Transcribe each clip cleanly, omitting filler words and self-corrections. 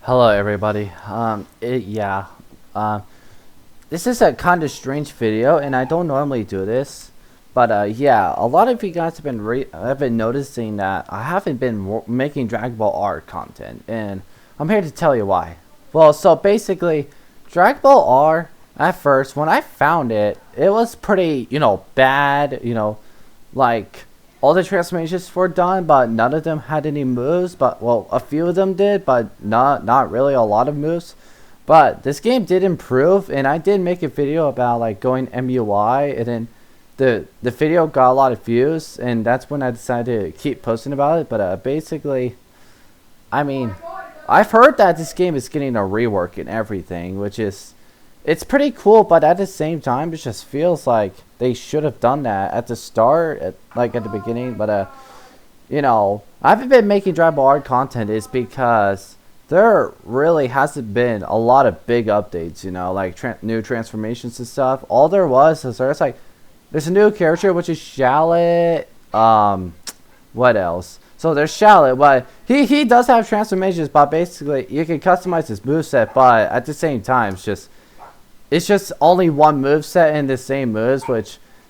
Hello, everybody. Um, this is a kind of strange video, and I don't normally do this, but yeah, a lot of you guys have been noticing that I haven't been making Dragon Ball R content, and I'm here to tell you why. Well, so basically, Dragon Ball R at first when I found it, it was pretty, bad, like all the transformations were done, but none of them had any moves. But well, a few of them did, but not really a lot of moves. But this game did improve, and I did make a video about like going MUI, and then the video got a lot of views, and that's when I decided to keep posting about it. But basically, I mean, I've heard that this game is getting a rework and everything, which is it's pretty cool, but at the same time, it just feels like they should have done that at the start, like at the beginning. But I haven't been making Dragon Ball R content is because there really hasn't been a lot of big updates. Like new transformations and stuff. All there was is there's a new character which is Shallot. What else? So there's Shallot, but he does have transformations, but basically you can customize his moveset, but at the same time, it's just only one move set in the same moves,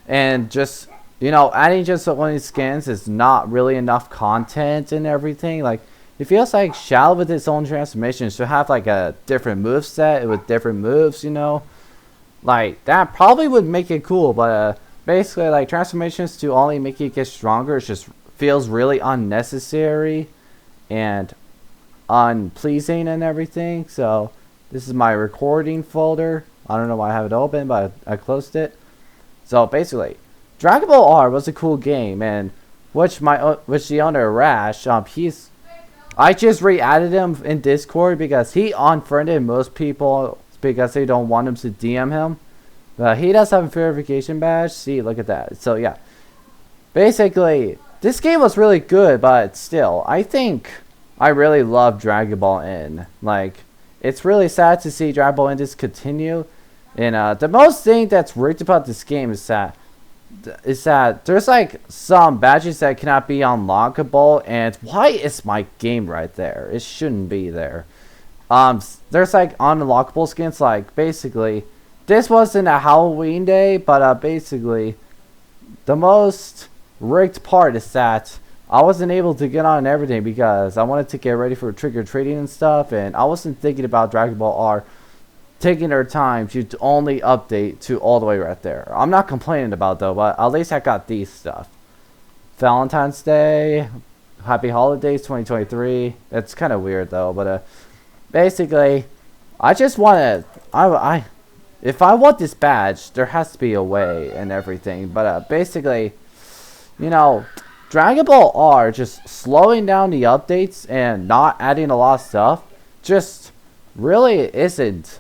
and just adding just one of these skins is not really enough content and everything. Like it feels like Shallot with its own transformation should have like a different move set with different moves. Like that probably would make it cool, but basically like transformations to only make it get stronger, it just feels really unnecessary and unpleasing and everything. So this is my recording folder. I don't know why I have it open, but I closed it. So basically, Dragon Ball R was a cool game, and which the owner Rash, I just re-added him in Discord because he unfriended most people because they don't want him to DM him. But he does have a verification badge. See, look at that. So yeah, basically, this game was really good, but still, I think I really love Dragon Ball N. Like, it's really sad to see Dragon Ball N discontinue. And the most thing that's rigged about this game is that there's like some badges that cannot be unlockable, and why is my game right there? It shouldn't be there. There's like unlockable skins. Like basically, this wasn't a Halloween day, but basically, the most rigged part is that I wasn't able to get on everything because I wanted to get ready for trick-or-treating and stuff, and I wasn't thinking about Dragon Ball R taking their time to only update to all the way right there. I'm not complaining about it though, but at least I got these stuff. Valentine's Day, Happy Holidays 2023. It's kind of weird though, but basically, I just want to. If I want this badge, there has to be a way and everything. But basically, Dragon Ball R just slowing down the updates and not adding a lot of stuff just really isn't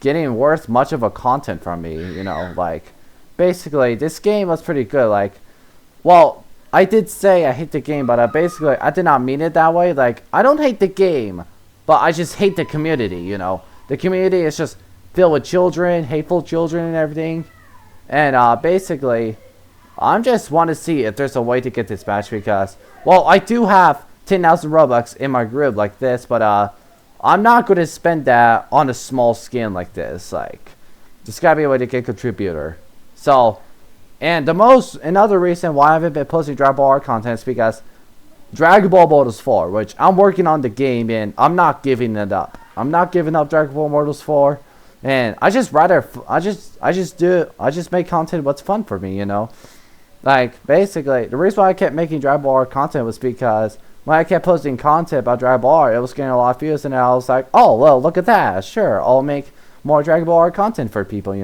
getting worth much of a content from me. Like basically this game was pretty good. Like, well, I did say I hate the game, but basically I did not mean it that way. Like, I don't hate the game, but I just hate the community. The community is just filled with children, hateful children and everything. And basically I just want to see if there's a way to get this badge because, well, I do have 10,000 Robux in my group like this, but I'm not going to spend that on a small skin like this. Like, there's got to be a way to get contributor. So, and another reason why I haven't been posting Dragon Ball R content is because Dragon Ball Mortals 4, which I'm working on the game and I'm not giving it up. I'm not giving up Dragon Ball Mortals 4. And I just make content what's fun for me, Like, basically, the reason why I kept making Dragon Ball R content was because when I kept posting content about Dragon Ball R, it was getting a lot of views, and I was like, oh, well, look at that. Sure, I'll make more Dragon Ball R content for people,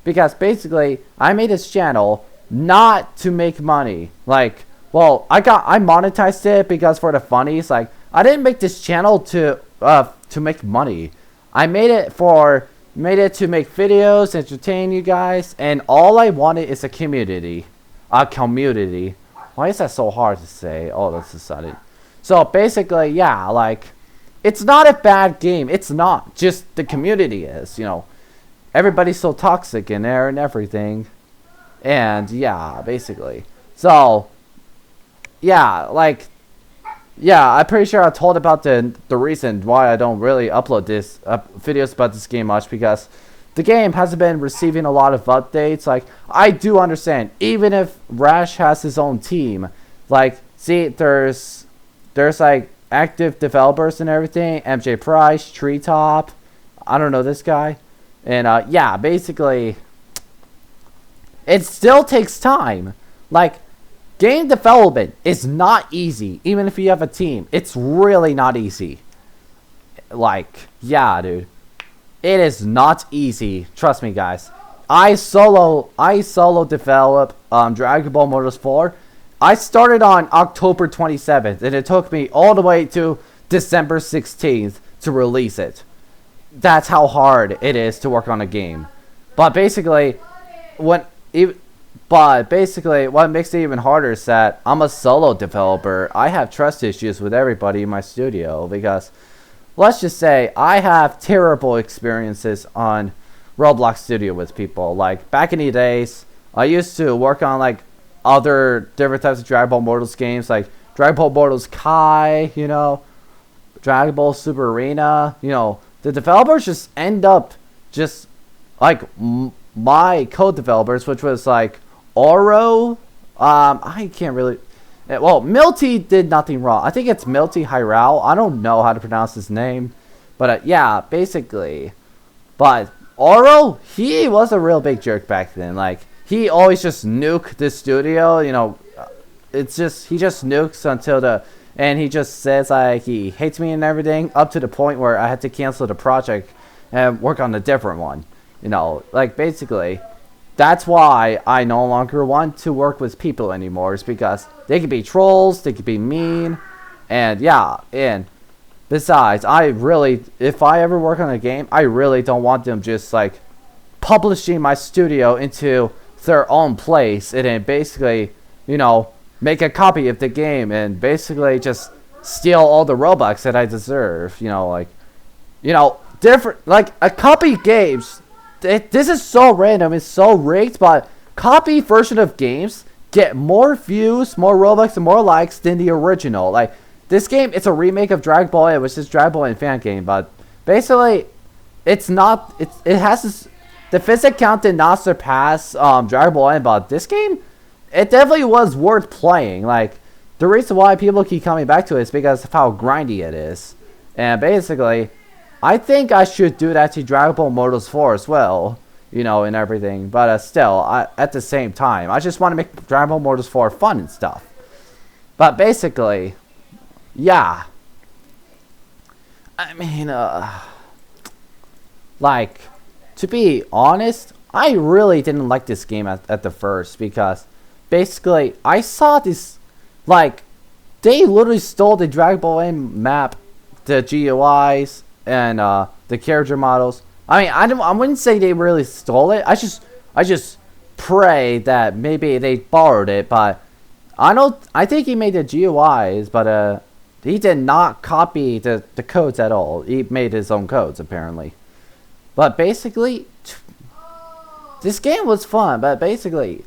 Because basically, I made this channel not to make money. Like, well, I monetized it because for the funnies. Like, I didn't make this channel to make money. I made it to make videos, entertain you guys, and all I wanted is a community. A community. Why is that so hard to say? Oh, that's decided. So basically, yeah, like, it's not a bad game. It's not. Just the community is, Everybody's so toxic in there and everything. And yeah, basically. So, yeah, like, yeah, I'm pretty sure I told about the reason why I don't really upload this videos about this game much, because the game hasn't been receiving a lot of updates. Like, I do understand, even if Rash has his own team, like, see, there's like active developers and everything. MJ Price, Treetop, I don't know this guy, and yeah, basically, it still takes time. Like, game development is not easy, even if you have a team. It's really not easy. Like, yeah, dude. It is not easy. Trust me, guys. I solo develop Dragon Ball Motors 4. I started on October 27th, and it took me all the way to December 16th to release it. That's how hard it is to work on a game. But basically, when it, but basically, what makes it even harder is that I'm a solo developer. I have trust issues with everybody in my studio because, let's just say, I have terrible experiences on Roblox Studio with people. Like, back in the days, I used to work on, like, other different types of Dragon Ball Mortals games, like Dragon Ball Mortals Kai, you know, Dragon Ball Super Arena. You know, the developers just end up just, like, my co-developers, which was, like, Oro. I can't really... Well, Milty did nothing wrong. I think it's Milty Hirao. I don't know how to pronounce his name. But, yeah, basically. But Oro, he was a real big jerk back then. Like, he always just nuked the studio. You know, it's just, he just nukes until the... And he just says, like, he hates me and everything, up to the point where I had to cancel the project and work on a different one. You know, like, basically... That's why I no longer want to work with people anymore. Is because they could be trolls, they could be mean, and yeah, and besides, I really, if I ever work on a game, I really don't want them just like publishing my studio into their own place and then basically, you know, make a copy of the game and basically just steal all the Robux that I deserve. You know, like, you know, different, like a copy games. This is so random, it's so rigged, but copy version of games get more views, more Robux, and more likes than the original. Like, this game, it's a remake of Dragon Ball N, which is Dragon Ball N fan game, but basically, it's not, it has this, the physics count did not surpass Dragon Ball N, but this game, it definitely was worth playing. Like, the reason why people keep coming back to it is because of how grindy it is. And basically... I think I should do that to Dragon Ball Mortals 4 as well, you know, and everything. But still, at the same time, I just want to make Dragon Ball Mortals 4 fun and stuff. But basically, yeah. I mean, like, to be honest, I really didn't like this game at the first. Because, basically, I saw this, like, they literally stole the Dragon Ball N map, the GUIs, and the character models. I mean, I wouldn't say they really stole it. I just pray that maybe they borrowed it, but I think he made the GUIs, but he did not copy the codes at all. He made his own codes apparently. But basically, this game was fun. But basically,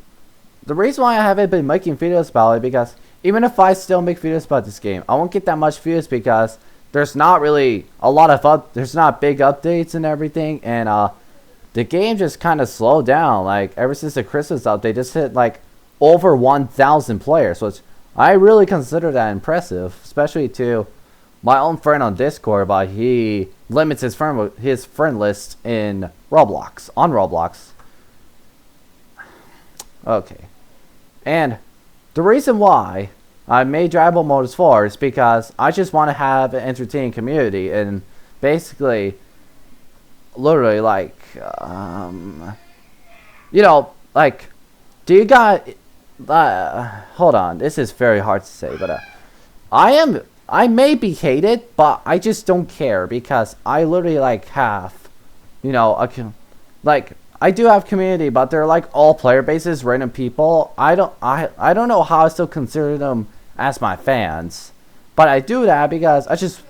the reason why I haven't been making videos about it because even if I still make videos about this game, I won't get that much views because there's not really a lot of there's not big updates and everything, and the game just kind of slowed down. Like, ever since the Christmas update, just hit like over 1,000 players, which I really consider that impressive, especially to my own friend on Discord. But he limits his friend list in Roblox, on Roblox. Okay, and the reason why I made Dragon Ball Mortals 4 is because I just want to have an entertaining community, and basically, literally, like, you know, like, do you got, hold on, this is very hard to say, but, I may be hated, but I just don't care, because I literally, like, have, you know, like, I do have community, but they're, like, all player bases, random people. I don't know how I still consider them as my fans, but I do that because I just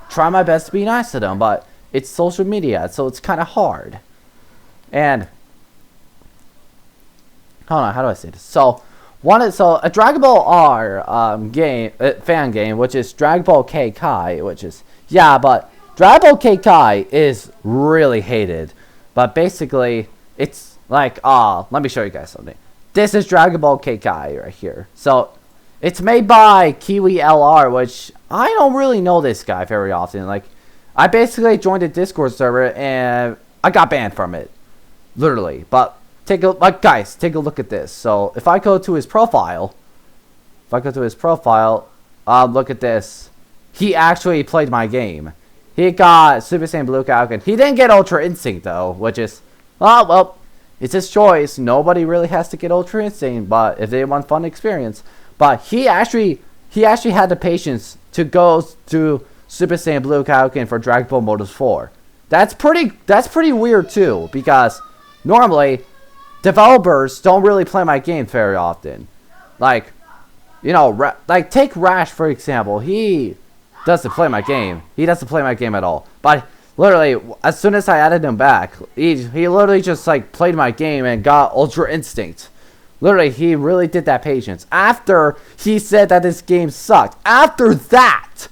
try my best to be nice to them, but it's social media, so it's kind of hard. And hold on, how do I say this? So So a Dragon Ball R game fan game, which is Dragon Ball K Kai, which is but Dragon Ball K Kai is really hated. But basically, it's like let me show you guys something. This is Dragon Ball K Kai right here. So it's made by Kiwi LR, which I don't really know this guy very often. Like, I basically joined a Discord server and I got banned from it, literally. But guys, take a look at this. So if I go to his profile, look at this. He actually played my game. He got Super Saiyan Blue Kaioken. He didn't get Ultra Instinct though, which is, well, it's his choice. Nobody really has to get Ultra Instinct, but if they want fun experience. But he actually had the patience to go to Super Saiyan Blue Kaioken for Dragon Ball Modus 4. That's pretty weird too, because normally developers don't really play my game very often. Like, you know, like take Rash for example. He doesn't play my game. He doesn't play my game at all. But literally, as soon as I added him back, he literally just like played my game and got Ultra Instinct. Literally, he really did that patience. After he said that this game sucked, after that,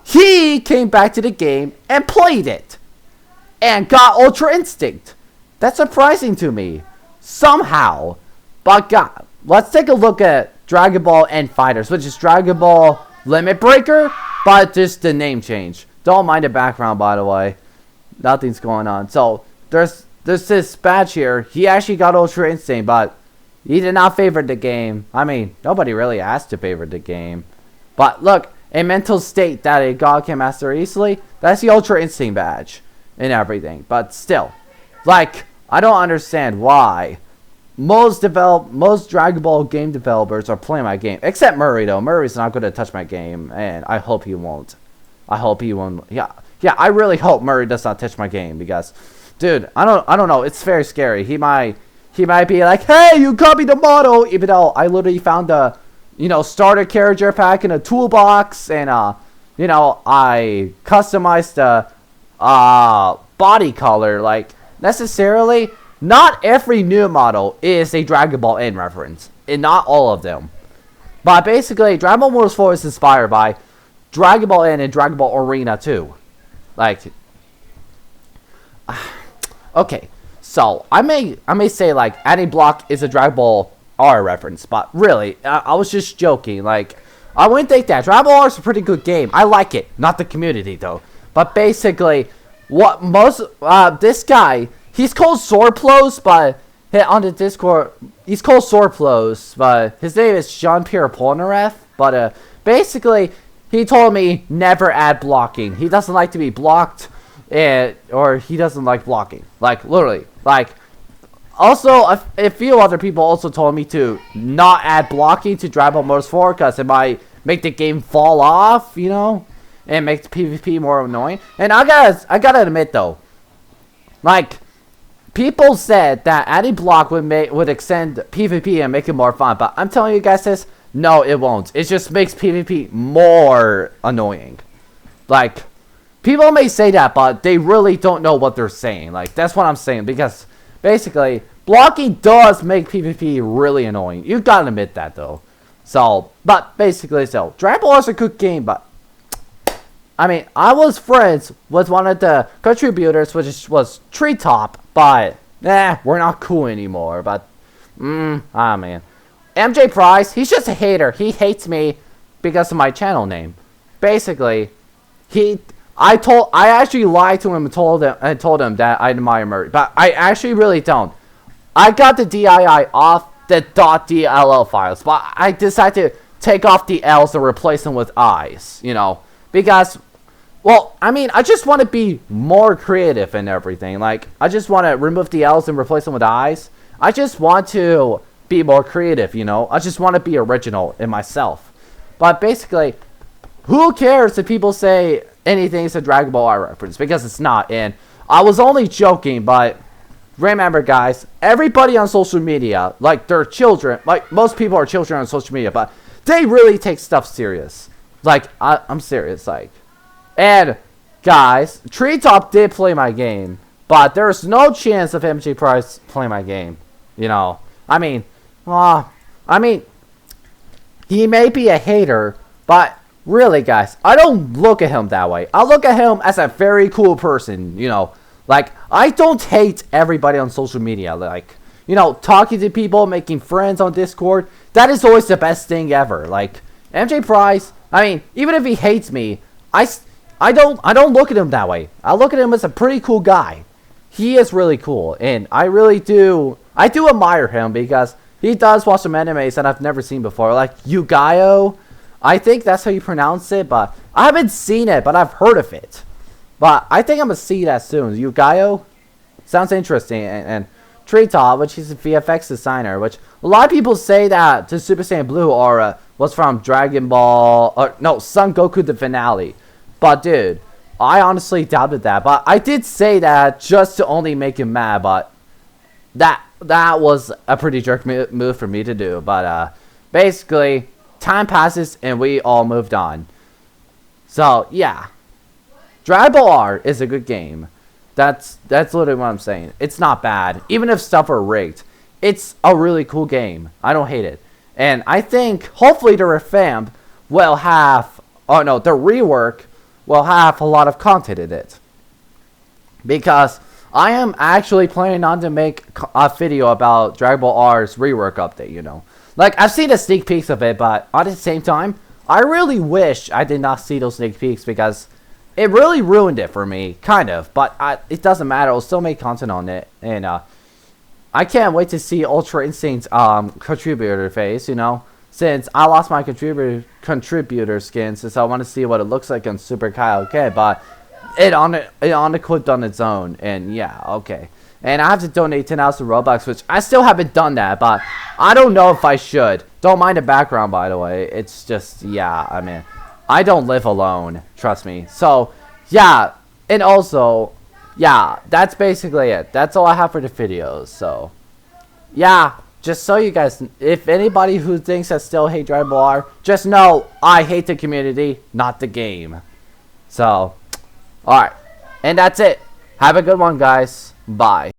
he came back to the game and played it. And got Ultra Instinct. That's surprising to me. Somehow. But God, let's take a look at Dragon Ball End Fighters, which is Dragon Ball Limit Breaker, but just the name change. Don't mind the background, by the way. Nothing's going on. So, there's this badge here. He actually got Ultra Instinct, but he did not favor the game. I mean, nobody really asked to favor the game. But look, a mental state that a god can master easily, that's the Ultra Instinct badge and everything. But still, like, I don't understand why most Dragon Ball game developers are playing my game. Except Murray, though. Murray's not going to touch my game, and I hope he won't. Yeah, I really hope Murray does not touch my game, because, dude, I don't know. It's very scary. He might be like, hey, you copied the model, even though I literally found the, you know, starter character pack in a toolbox, and, you know, I customized the, body color. Like, necessarily, not every new model is a Dragon Ball N reference, and not all of them. But basically, Dragon Ball Modus 4 is inspired by Dragon Ball N and Dragon Ball Arena 2. Like, okay. So, I may say, like, Anti-Block is a Dragon Ball R reference, but really, I was just joking. Like, I wouldn't think that. Dragon Ball R is a pretty good game. I like it. Not the community, though. But basically, this guy, he's called Sorplos, but on the Discord, he's called Sorplos, but his name is Jean-Pierre Polnareff. But, basically, he told me never add blocking. He doesn't like to be blocked. Or he doesn't like blocking. Like, literally. Like, also, a few other people also told me to not add blocking to Dragon Ball Modus 4, because it might make the game fall off, you know? And make the PvP more annoying. And I gotta admit, though, like, people said that adding block would extend PvP and make it more fun. But I'm telling you guys this, no, it won't. It just makes PvP more annoying. Like, people may say that, but they really don't know what they're saying. Like, that's what I'm saying. Because, basically, blocking does make PvP really annoying. You gotta admit that, though. So, but, basically, Dragon Ball is a good game, but, I mean, I was friends with one of the contributors, which was Treetop, but, we're not cool anymore. But, man. MJ Price, he's just a hater. He hates me because of my channel name. Basically, I actually lied to him and told him that I admire Murray, but I actually really don't. I got the DII off the .dll files, but I decided to take off the L's and replace them with I's, you know, because, well, I mean, I just want to be more creative and everything. Like, I just want to remove the L's and replace them with I's. I just want to be more creative, you know. I just want to be original in myself. But basically, who cares if people say anything's a Dragon Ball R reference, because it's not. And I was only joking, but remember, guys, everybody on social media, like, they're children. Like, most people are children on social media, but they really take stuff serious. Like, I'm serious, like. And, guys, Treetop did play my game, but there's no chance of MJ Price playing my game. You know, I mean, he may be a hater, but really, guys, I don't look at him that way. I look at him as a very cool person, you know. Like, I don't hate everybody on social media. Like, you know, talking to people, making friends on Discord, that is always the best thing ever. Like, MJ Price, I mean, even if he hates me, I don't look at him that way. I look at him as a pretty cool guy. He is really cool, and I do admire him because he does watch some animes that I've never seen before, like Yu-Gi-Oh! I think that's how you pronounce it, but I haven't seen it, but I've heard of it. But I think I'm gonna see that soon. Yu-Gi-Oh! Sounds interesting, and Treetop, which is a VFX designer, which a lot of people say that the Super Saiyan Blue aura was from Dragon Ball, or no, Son Goku the finale. But dude, I honestly doubted that. But I did say that just to only make him mad, but that was a pretty jerk move for me to do. But basically, time passes and we all moved on. So yeah, Dragon Ball R is a good game. That's literally what I'm saying. It's not bad, even if stuff are rigged. It's a really cool game. I don't hate it, and I think hopefully the revamp will have, oh no, the rework will have a lot of content in it. Because I am actually planning on to make a video about Dragon Ball R's rework update, you know. Like, I've seen the sneak peeks of it, but at the same time, I really wish I did not see those sneak peeks because it really ruined it for me, kind of. But it doesn't matter, I'll still make content on it. And I can't wait to see Ultra Instinct's contributor phase, you know. Since I lost my contributor skin, since I want to see what it looks like on Super Kaioken, but it clicked on its own, and yeah, okay. And I have to donate 10,000 Robux, which I still haven't done that, but I don't know if I should. Don't mind the background, by the way. It's just, yeah, I mean, I don't live alone, trust me. So, yeah, and also, yeah, that's basically it. That's all I have for the videos, so, yeah. Just so you guys, if anybody who thinks I still hate Dragon Ball R, just know I hate the community, not the game. So, alright. And that's it. Have a good one, guys. Bye.